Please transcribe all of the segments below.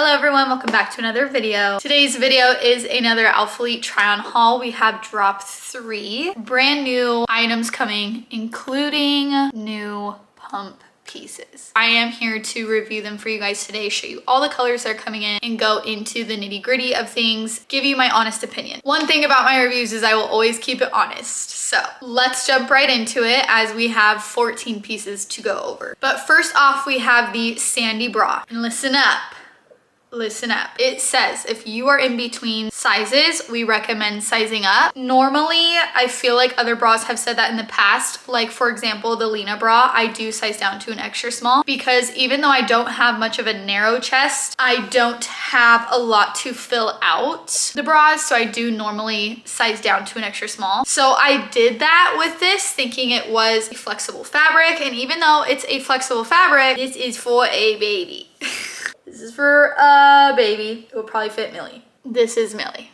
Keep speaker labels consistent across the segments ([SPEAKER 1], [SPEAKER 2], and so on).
[SPEAKER 1] Hello everyone, welcome back to another video. Today's video is another ALPHALETE try-on haul. We have drop 3 brand new items coming, including new pump pieces. I am here to review them for you guys today, show you all the colors that are coming in, and go into the nitty-gritty of things, give you my honest opinion. One thing about my reviews is I will always keep it honest. So let's jump right into it as we have 14 pieces to go over. But first off, we have the sandy bra. And listen up. Listen up. It says if you are in between sizes, we recommend sizing up. Normally, I feel like other bras have said that in the past. Like for example, the Lena bra, I do size down to an extra small because even though I don't have much of a narrow chest, I don't have a lot to fill out the bras. So I do normally size down to an extra small. So I did that with this thinking it was a flexible fabric. And even though it's a flexible fabric, this is for a baby. This is for a baby. It will probably fit Millie. This is Millie.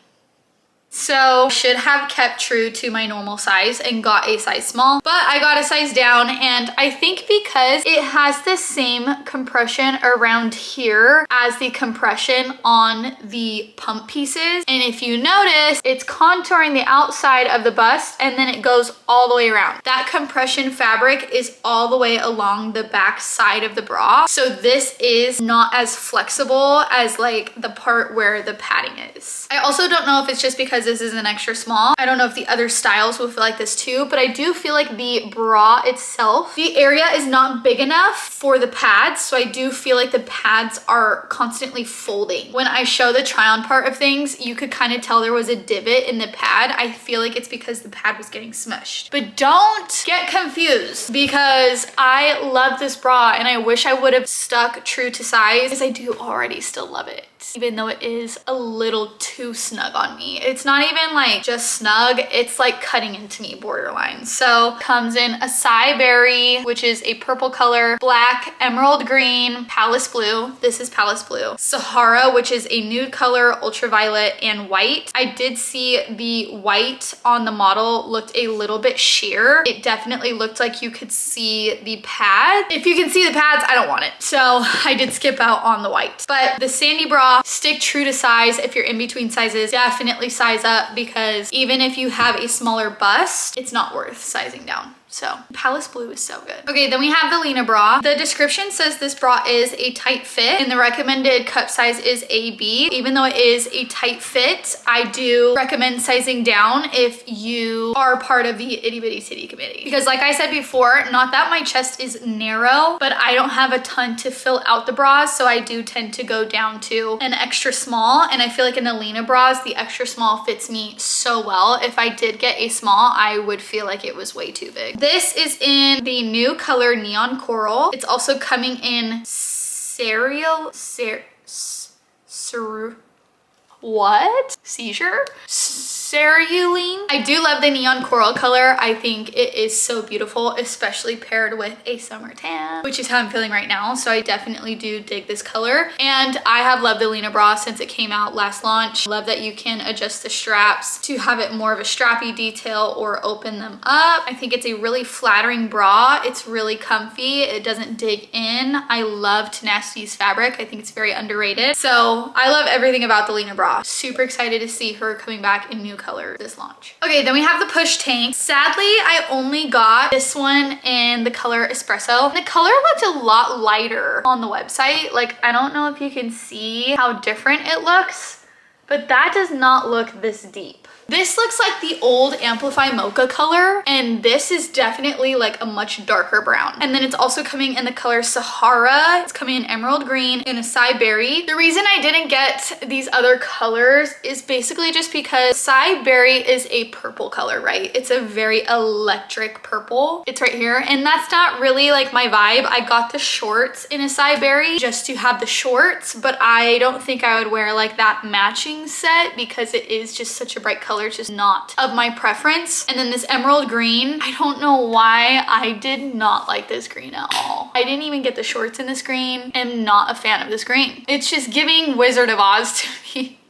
[SPEAKER 1] So I should have kept true to my normal size and got a size small, but I got a size down, and I think because it has the same compression around here as the compression on the pump pieces. And if you notice, it's contouring the outside of the bust and then it goes all the way around. That compression fabric is all the way along the back side of the bra. So this is not as flexible as like the part where the padding is. I also don't know if it's just because this is an extra small. I don't know if the other styles will feel like this too, but I do feel like the bra itself, the area is not big enough for the pads. So I do feel like the pads are constantly folding. When I show the try on part of things, you could kind of tell there was a divot in the pad. I feel like it's because the pad was getting smushed. But don't get confused because I love this bra and I wish I would have stuck true to size because I do already still love it. Even though it is a little too snug on me. It's not even like just snug, it's like cutting into me borderline. So comes in acai berry, which is a purple color, black, emerald green, Palace blue. This is Palace blue. Sahara, which is a nude color, ultraviolet, and white. I did see the white on the model looked a little bit sheer. It definitely looked like you could see the pad. If you can see the pads, I don't want it. So I did skip out on the white. But the sandy bra, stick true to size. If you're in between sizes, definitely size up because even if you have a smaller bust, it's not worth sizing down. So Palace blue is so good. Okay, then we have the Lena bra. The description says this bra is a tight fit and the recommended cup size is AB. Even though it is a tight fit, I do recommend sizing down if you are part of the itty bitty titty committee. Because like I said before, not that my chest is narrow, but I don't have a ton to fill out the bras. So I do tend to go down to an extra small. And I feel like in the Lena bras, the extra small fits me so well. If I did get a small, I would feel like it was way too big. This is in the new color Neon Coral. It's also coming in cereal, seizure? Cerulean. I do love the neon coral color. I think it is so beautiful, especially paired with a summer tan, which is how I'm feeling right now. So I definitely do dig this color. And I have loved the Lena bra since it came out last launch. Love that you can adjust the straps to have it more of a strappy detail or open them up. I think it's a really flattering bra. It's really comfy. It doesn't dig in. I love Tenacity's fabric. I think it's very underrated. So I love everything about the Lena bra. Super excited to see her coming back in new color this launch. Okay, then we have the push tank. Sadly, I only got this one in the color espresso. The color looked a lot lighter on the website. Like, I don't know if you can see how different it looks, but that does not look this deep. This looks like the old Amplify Mocha color, and this is definitely like a much darker brown. And then it's also coming in the color Sahara. It's coming in emerald green and acai berry. The reason I didn't get these other colors is basically just because acai berry is a purple color, right? It's a very electric purple. It's right here, and that's not really like my vibe. I got the shorts in acai berry just to have the shorts, but I don't think I would wear like that matching set because it is just such a bright color. It's just not of my preference. And then this emerald green, I don't know why I did not like this green at all. I didn't even get the shorts in this green. I'm not a fan of this green. It's just giving Wizard of Oz to me.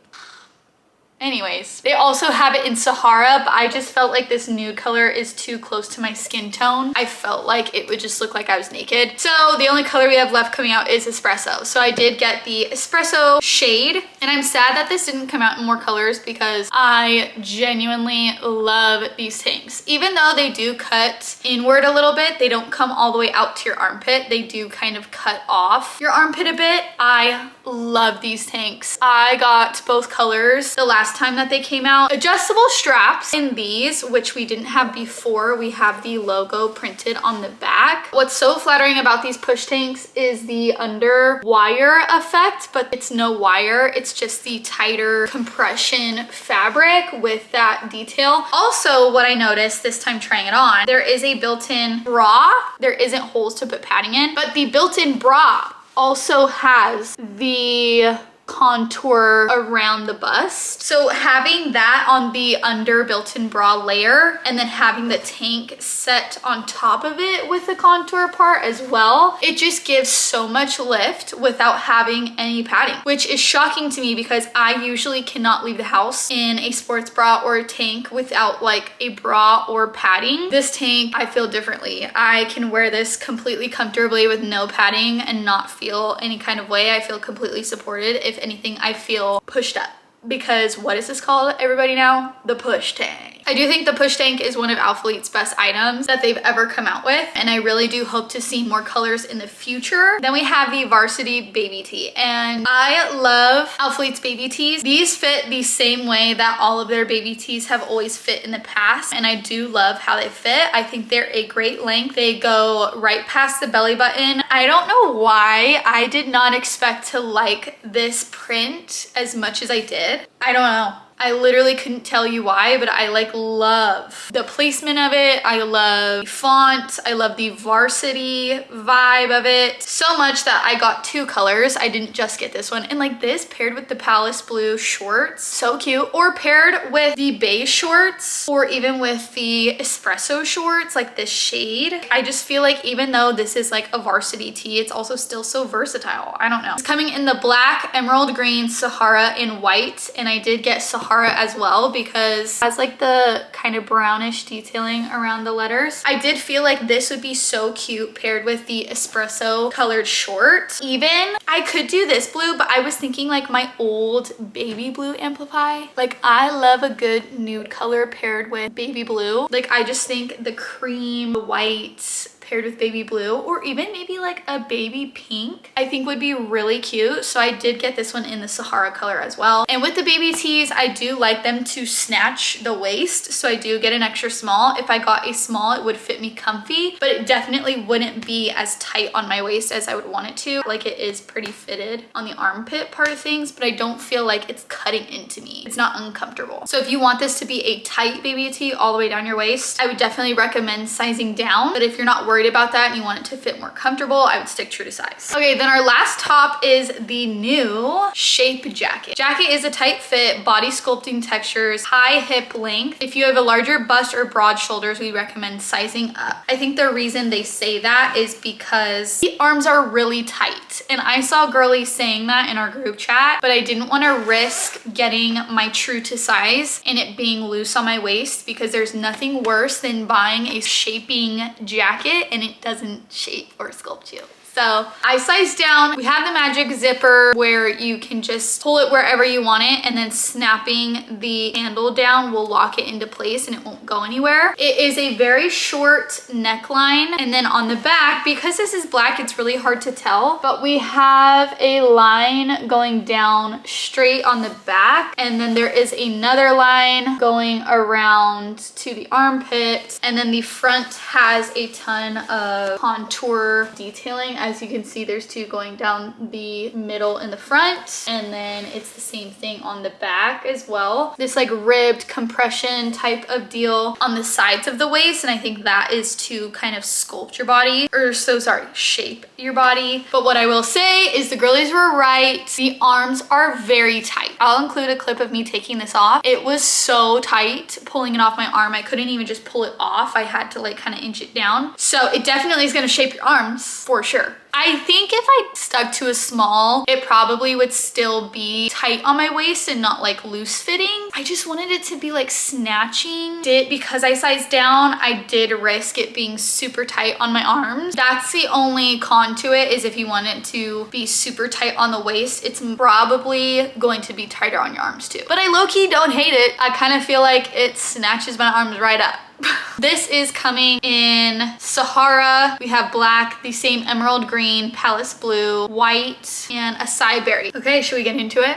[SPEAKER 1] Anyways, they also have it in Sahara, but I just felt like this nude color is too close to my skin tone. I felt like it would just look like I was naked. So the only color we have left coming out is espresso. So I did get the espresso shade, and I'm sad that this didn't come out in more colors because I genuinely love these tanks. Even though they do cut inward a little bit, they don't come all the way out to your armpit. They do kind of cut off your armpit a bit. I love these tanks. I got both colors the last time that they came out. Adjustable straps in these, which we didn't have before. We have the logo printed on the back. What's so flattering about these push tanks is the under wire effect, but it's no wire. It's just the tighter compression fabric with that detail. Also, what I noticed this time trying it on, there is a built-in bra. There isn't holes to put padding in, but the built-in bra also has the contour around the bust. So having that on the under built-in bra layer and then having the tank set on top of it with the contour part as well, it just gives so much lift without having any padding, which is shocking to me because I usually cannot leave the house in a sports bra or a tank without like a bra or padding. This tank, I feel differently. I can wear this completely comfortably with no padding and not feel any kind of way. I feel completely supported. If anything, I feel pushed up because what is this called, everybody now? The push tank. I do think the push tank is one of ALPHALETE's best items that they've ever come out with, and I really do hope to see more colors in the future. Then we have the Varsity baby tee, and I love ALPHALETE's baby tees. These fit the same way that all of their baby tees have always fit in the past, and I do love how they fit. I think they're a great length. They go right past the belly button. I don't know why I did not expect to like this print as much as I did. I don't know. I literally couldn't tell you why, but I like love the placement of it. I love the font. I love the Varsity vibe of it so much that I got two colors. I didn't just get this one. And like this paired with the Palace Blue shorts, so cute. Or paired with the beige shorts or even with the espresso shorts, like this shade. I just feel like even though this is like a Varsity tee, it's also still so versatile. I don't know. It's coming in the black, emerald green, Sahara, and white. And I did get Sahara as well because it has like the kind of brownish detailing around the letters. I did feel like this would be so cute paired with the espresso colored short. Even I could do this blue, but I was thinking like my old baby blue Amplify. Like I love a good nude color paired with baby blue. Like I just think the cream white paired with baby blue, or even maybe like a baby pink, I think would be really cute. So I did get this one in the Sahara color as well. And with the baby tees, I do like them to snatch the waist. So I do get an extra small. If I got a small, it would fit me comfy, but it definitely wouldn't be as tight on my waist as I would want it to. Like it is pretty fitted on the armpit part of things, but I don't feel like it's cutting into me. It's not uncomfortable. So if you want this to be a tight baby tee all the way down your waist, I would definitely recommend sizing down. But if you're not worried about that and you want it to fit more comfortable, I would stick true to size. Okay, then our last top is the new Shape jacket. Jacket is a tight fit, body sculpting textures, high hip length. If you have a larger bust or broad shoulders, we recommend sizing up. I think the reason they say that is because the arms are really tight. And I saw girlies saying that in our group chat, but I didn't want to risk getting my true to size and it being loose on my waist because there's nothing worse than buying a shaping jacket and it doesn't shape or sculpt you. So I sized down. We have the magic zipper where you can just pull it wherever you want it, and then snapping the handle down will lock it into place and it won't go anywhere. It is a very short neckline, and then on the back, because this is black, it's really hard to tell, but we have a line going down straight on the back, and then there is another line going around to the armpit, and then the front has a ton of contour detailing. As you can see, there's two going down the middle in the front, and then it's the same thing on the back as well. This like ribbed compression type of deal on the sides of the waist, and I think that is to kind of sculpt your body, or shape your body. But what I will say is the girlies were right. The arms are very tight. I'll include a clip of me taking this off. It was so tight pulling it off my arm. I couldn't even just pull it off. I had to like kind of inch it down. So it definitely is going to shape your arms for sure. sure. I think if I stuck to a small, it probably would still be tight on my waist and not like loose fitting. I just wanted it to be like snatching. Because I sized down, I did risk it being super tight on my arms. That's the only con to it, is if you want it to be super tight on the waist, it's probably going to be tighter on your arms too. But I low-key don't hate it. I kind of feel like it snatches my arms right up. This is coming in Sahara. We have black, the same emerald green, Palace blue, white, and acai berry. Okay, should we get into it?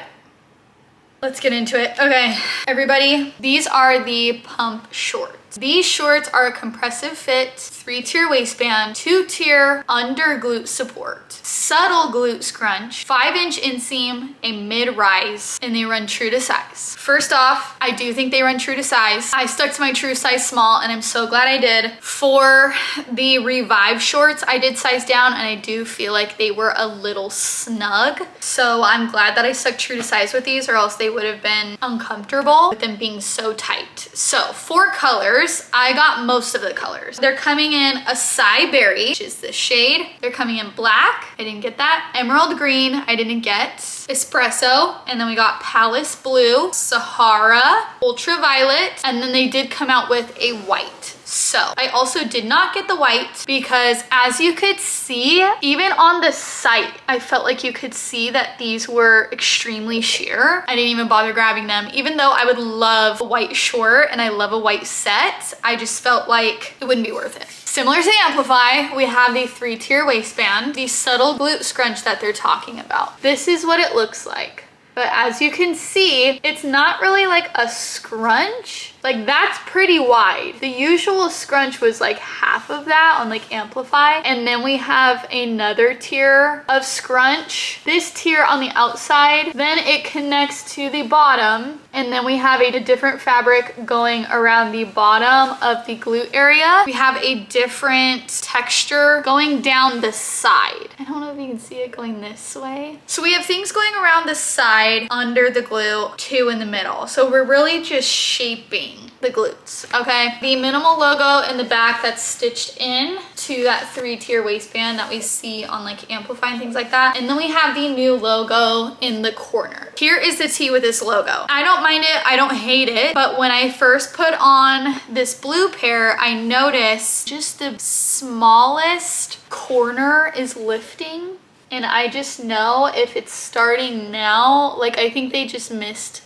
[SPEAKER 1] Let's get into it. Okay, everybody, these are the pump shorts. These shorts are a compressive fit, 3-tier waistband, 2-tier under glute support, subtle glute scrunch, 5-inch inseam, a mid-rise, and they run true to size. First off, I do think they run true to size. I stuck to my true size small, and I'm so glad I did. For the Revive shorts, I did size down, and I do feel like they were a little snug. So I'm glad that I stuck true to size with these, or else they would have been uncomfortable with them being so tight. So for colors, I got most of the colors. They're coming in acai berry, which is this shade. They're coming in black. I didn't get that. Emerald green, I didn't get. Espresso, and then we got Palace blue, Sahara, ultraviolet, and then they did come out with a white. So I also did not get the white because, as you could see, even on the site, I felt like you could see that these were extremely sheer. I didn't even bother grabbing them. Even though I would love a white short and I love a white set, I just felt like it wouldn't be worth it. Similar to Amplify, we have the 3-tier waistband, the subtle glute scrunch that they're talking about. This is what it looks like. But as you can see, it's not really like a scrunch. Like, that's pretty wide. The usual scrunch was like half of that on like Amplify. And then we have another tier of scrunch. This tier on the outside, then it connects to the bottom. And then we have a different fabric going around the bottom of the glute area. We have a different texture going down the side. I don't know if you can see it going this way. So we have things going around the side, under the glute, 2 in the middle. So we're really just shaping the glutes, okay? The minimal logo in the back that's stitched in to that 3-tier waistband that we see on like Amplify and things like that. And then we have the new logo in the corner. Here is the tee with this logo. I don't mind it, I don't hate it, but when I first put on this blue pair, I noticed just the smallest corner is lifting. And I just know if it's starting now, like I think they just missed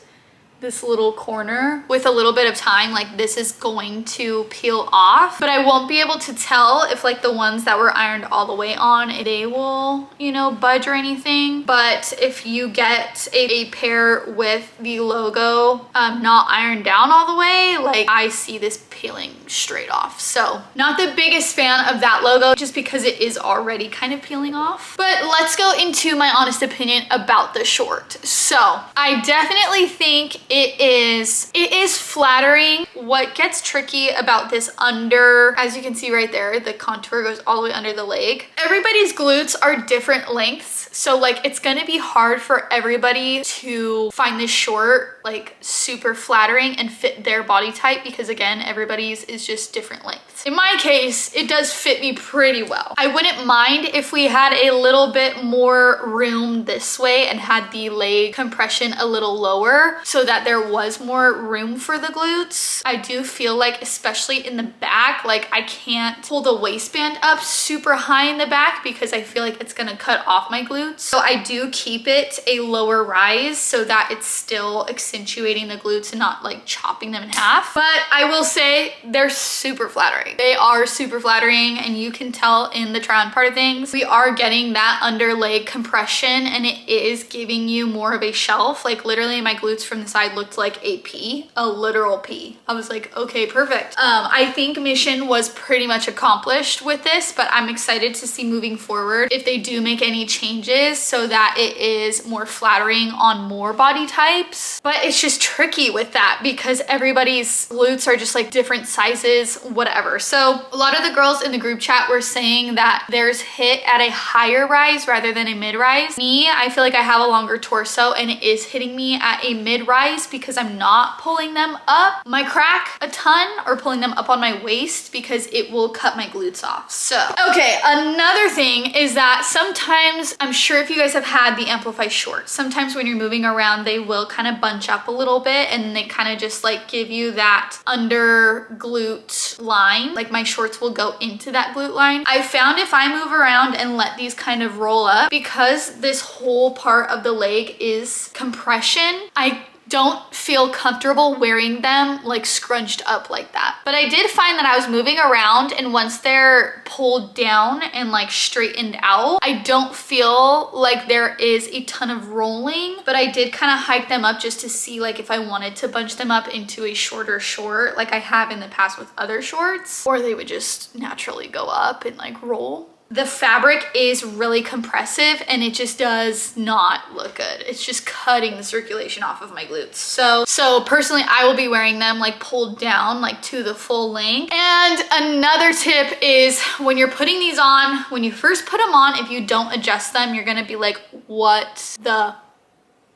[SPEAKER 1] this little corner. With a little bit of time, like this is going to peel off, but I won't be able to tell if like the ones that were ironed all the way on, they will, you know, budge or anything. But if you get a pair with the logo not ironed down all the way, like I see this peeling straight off. So not the biggest fan of that logo, just because it is already kind of peeling off. But let's go into my honest opinion about the short. So I definitely think it is flattering. What gets tricky about this under, as you can see right there, the contour goes all the way under the leg. Everybody's glutes are different lengths. So like it's gonna be hard for everybody to find this short like super flattering and fit their body type, because again, everybody's is just different lengths. In my case, it does fit me pretty well. I wouldn't mind if we had a little bit more room this way and had the leg compression a little lower so that there was more room for the glutes. I do feel like, especially in the back, like I can't pull the waistband up super high in the back because I feel like it's gonna cut off my glutes. So I do keep it a lower rise so that it's still accentuating the glutes and not like chopping them in half. But I will say they're super flattering. They are super flattering, and you can tell in the try on part of things, we are getting that under leg compression, and it is giving you more of a shelf. Like literally my glutes from the side looked like a P, a literal P. I was like, okay, perfect. I think mission was pretty much accomplished with this, but I'm excited to see moving forward if they do make any changes so that it is more flattering on more body types. But it's just tricky with that because everybody's glutes are just like different sizes, whatever. So a lot of the girls in the group chat were saying that theirs hit at a higher rise rather than a mid-rise. Me, I feel like I have a longer torso and it is hitting me at a mid-rise because I'm not pulling them up my crack a ton or pulling them up on my waist because it will cut my glutes off. So, okay, another thing is that sometimes, I'm sure if you guys have had the Amplify shorts, sometimes when you're moving around, they will kind of bunch up a little bit and they kind of just like give you that under glute line. Like my shorts will go into that glute line. I found if I move around and let these kind of roll up, because this whole part of the leg is compression, I don't feel comfortable wearing them like scrunched up like that. But I did find that I was moving around, and once they're pulled down and like straightened out, I don't feel like there is a ton of rolling. But I did kind of hike them up just to see like if I wanted to bunch them up into a shorter short like I have in the past with other shorts, or they would just naturally go up and like roll. The fabric is really compressive and it just does not look good. It's just cutting the circulation off of my glutes. So personally, I will be wearing them like pulled down like to the full length. And another tip is when you're putting these on, when you first put them on, if you don't adjust them, you're gonna be like, what the?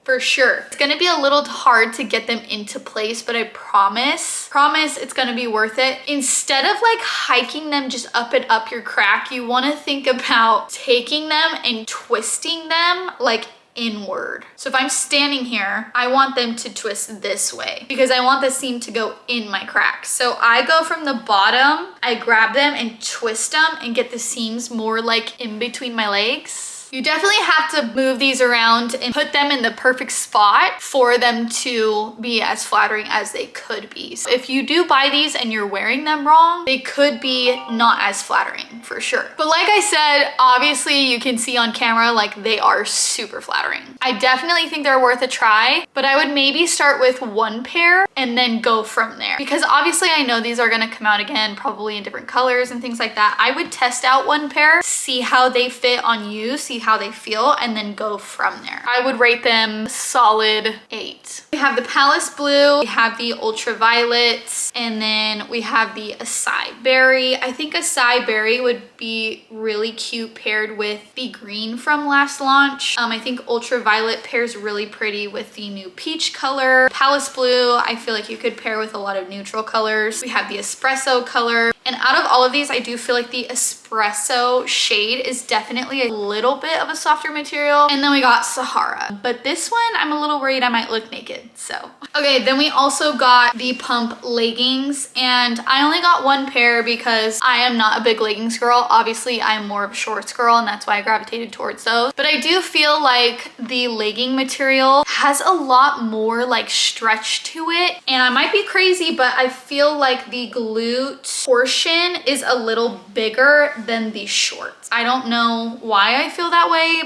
[SPEAKER 1] For sure. It's gonna be a little hard to get them into place, but I promise it's gonna be worth it. Instead of like hiking them just up and up your crack, you wanna think about taking them and twisting them like inward. So if I'm standing here, I want them to twist this way because I want the seam to go in my crack. So I go from the bottom, I grab them and twist them and get the seams more like in between my legs. You definitely have to move these around and put them in the perfect spot for them to be as flattering as they could be. So if you do buy these and you're wearing them wrong, they could be not as flattering for sure. But like I said, obviously you can see on camera, like they are super flattering. I definitely think they're worth a try, but I would maybe start with one pair and then go from there. Because obviously I know these are gonna come out again, probably in different colors and things like that. I would test out one pair, see how they fit on you, see how they feel, and then go from there. I would rate them solid 8. We have the Palace Blue, we have the Ultraviolet, and then we have the Acai Berry. I think Acai Berry would be really cute paired with the green from last launch. I think Ultraviolet pairs really pretty with the new peach color. Palace Blue, I feel like you could pair with a lot of neutral colors. We have the Espresso color. And out of all of these, I do feel like the Espresso shade is definitely a little bit of a softer material. And then we got Sahara. But this one, I'm a little worried I might look naked, so. Okay, then we also got the Pump leggings. And I only got one pair because I am not a big leggings girl. Obviously, I'm more of a shorts girl, and that's why I gravitated towards those. But I do feel like the legging material has a lot more like stretch to it. And I might be crazy, but I feel like the glute portion is a little bigger than the shorts. I don't know why I feel that way,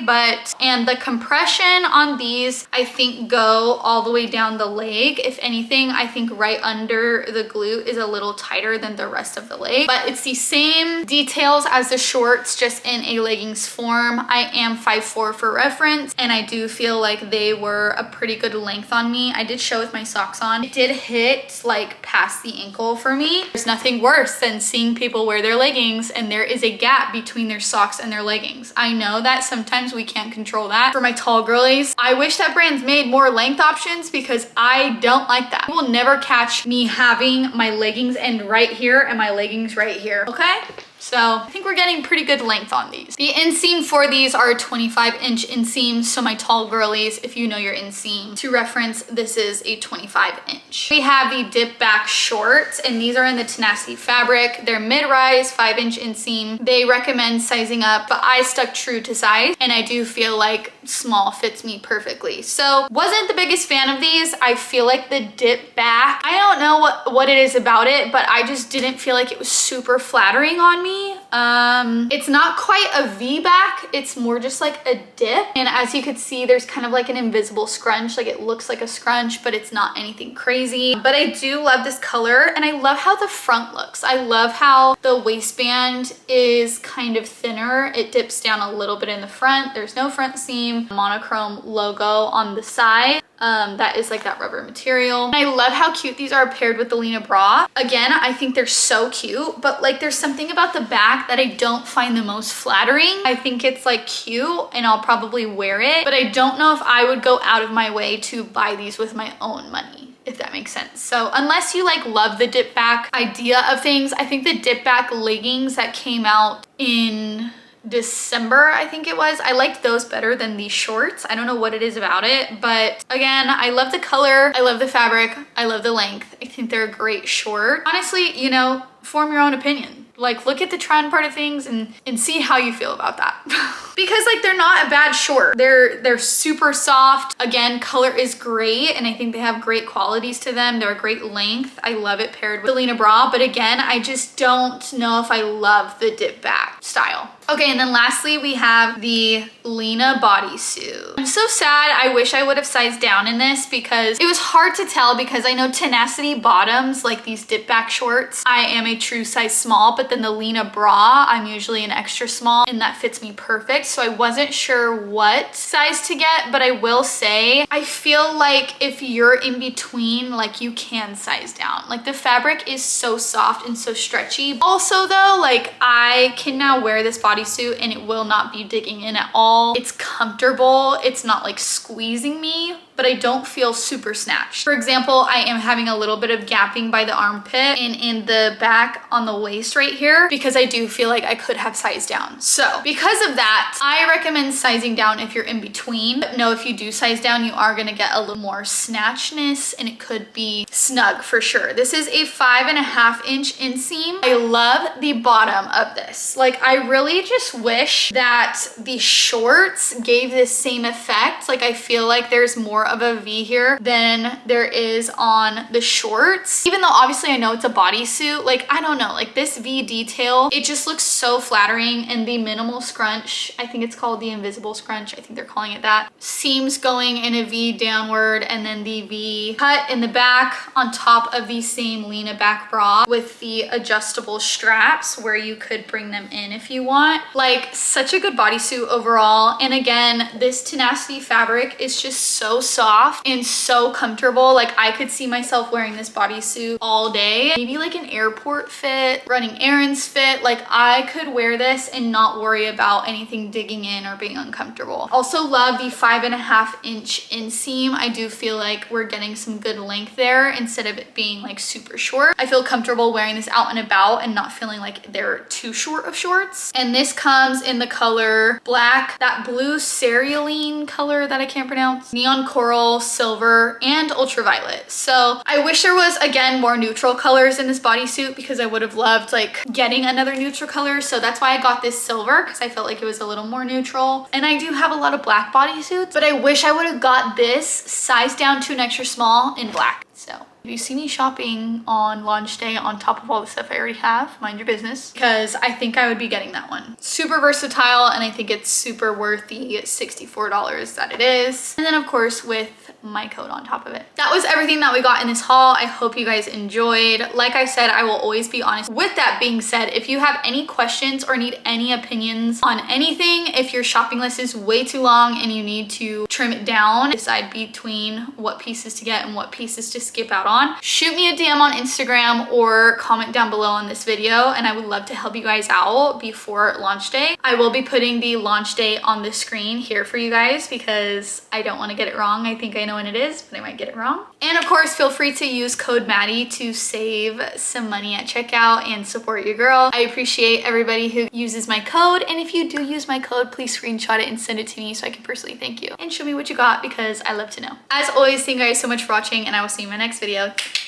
[SPEAKER 1] and the compression on these, I think go all the way down the leg. If anything, I think right under the glute is a little tighter than the rest of the leg, but it's the same details as the shorts, just in a leggings form. I am 5'4" for reference, and I do feel like they were a pretty good length on me. I did show with my socks on. It did hit like past the ankle for me. There's nothing worse than seeing people wear their leggings and there is a gap between their socks and their leggings. I know that sometimes we can't control that. For my tall girlies, I wish that brands made more length options because I don't like that. You will never catch me having my leggings end right here and my leggings right here, okay? So I think we're getting pretty good length on these. The inseam for these are 25-inch inseams. So my tall girlies, if you know your inseam, to reference, this is a 25-inch. We have the dip back shorts, and these are in the Tenacity fabric. They're mid-rise, 5-inch inseam. They recommend sizing up, but I stuck true to size, and I do feel like small fits me perfectly. So wasn't the biggest fan of these. I feel like the dip back, I don't know what it is about it, but I just didn't feel like it was super flattering on me. It's not quite a V back, it's more just like a dip, and as you could see, there's kind of like an invisible scrunch. Like it looks like a scrunch, but it's not anything crazy. But I do love this color, and I love how the front looks. I love how the waistband is kind of thinner. It dips down a little bit in the front. There's no front seam, monochrome logo on the side. that is like that rubber material. And I love how cute these are paired with the Lena bra. Again, I think they're so cute, but like there's something about the back that I don't find the most flattering. I think it's like cute and I'll probably wear it, but I don't know if I would go out of my way to buy these with my own money, if that makes sense. So unless you like love the dip back idea of things, I think the dip back leggings that came out in December, I think it was, I liked those better than these shorts. I don't know what it is about it, but again, I love the color, I love the fabric, I love the length. I think they're a great short. Honestly, you know, form your own opinion. Like look at the trend part of things and see how you feel about that. Because like they're not a bad short. They're super soft. Again, color is great and I think they have great qualities to them. They're a great length. I love it paired with the Lena bra, but again, I just don't know if I love the dip back style. Okay, and then lastly, we have the Lena bodysuit. I'm so sad. I wish I would have sized down in this because it was hard to tell because I know Tenacity bottoms, like these dip back shorts, I am a true size small, but then the Lena bra, I'm usually an extra small and that fits me perfect. So I wasn't sure what size to get, but I will say, I feel like if you're in between, like you can size down. Like the fabric is so soft and so stretchy. Also though, like I can now wear this bodysuit and it will not be digging in at all. It's comfortable. It's not like squeezing me, but I don't feel super snatched. For example, I am having a little bit of gapping by the armpit and in the back on the waist right here because I do feel like I could have sized down. So because of that, I recommend sizing down if you're in between. But no, if you do size down, you are gonna get a little more snatchness and it could be snug for sure. This is a 5.5 inch inseam. I love the bottom of this. Like I really just wish that the shorts gave this same effect. Like I feel like there's more of a V here than there is on the shorts. Even though obviously I know it's a bodysuit, like I don't know, like this V detail, it just looks so flattering. And the minimal scrunch, I think it's called the invisible scrunch, I think they're calling it that, seams going in a V downward and then the V cut in the back on top of the same Lena back bra with the adjustable straps where you could bring them in if you want. Like such a good bodysuit overall. And again, this Tenacity fabric is just so soft and so comfortable. Like I could see myself wearing this bodysuit all day. Maybe like an airport fit, running errands fit. Like I could wear this and not worry about anything digging in or being uncomfortable. Also love the 5.5 inch inseam. I do feel like we're getting some good length there instead of it being like super short. I feel comfortable wearing this out and about and not feeling like they're too short of shorts. And this comes in the color black, that blue cerealine color that I can't pronounce, neon coral, silver, and ultraviolet. So I wish there was, again, more neutral colors in this bodysuit because I would have loved like getting another neutral color. So that's why I got this silver because I felt like it was a little more neutral. And I do have a lot of black bodysuits, but I wish I would have got this sized down to an extra small in black. So if you see me shopping on launch day on top of all the stuff I already have, mind your business, because I think I would be getting that one. Super versatile, and I think it's super worth the $64 that it is. And then of course with my code on top of it. That was everything that we got in this haul. I hope you guys enjoyed. Like I said, I will always be honest. With that being said, if you have any questions or need any opinions on anything, if your shopping list is way too long and you need to trim it down, decide between what pieces to get and what pieces to skip out on, shoot me a DM on Instagram or comment down below on this video and I would love to help you guys out before launch day. I will be putting the launch date on the screen here for you guys because I don't want to get it wrong. I think I know when it is, but I might get it wrong. And of course, feel free to use code Maddie to save some money at checkout and support your girl. I appreciate everybody who uses my code. And if you do use my code, please screenshot it and send it to me so I can personally thank you and show me what you got because I love to know. As always, thank you guys so much for watching and I will see you in my next video.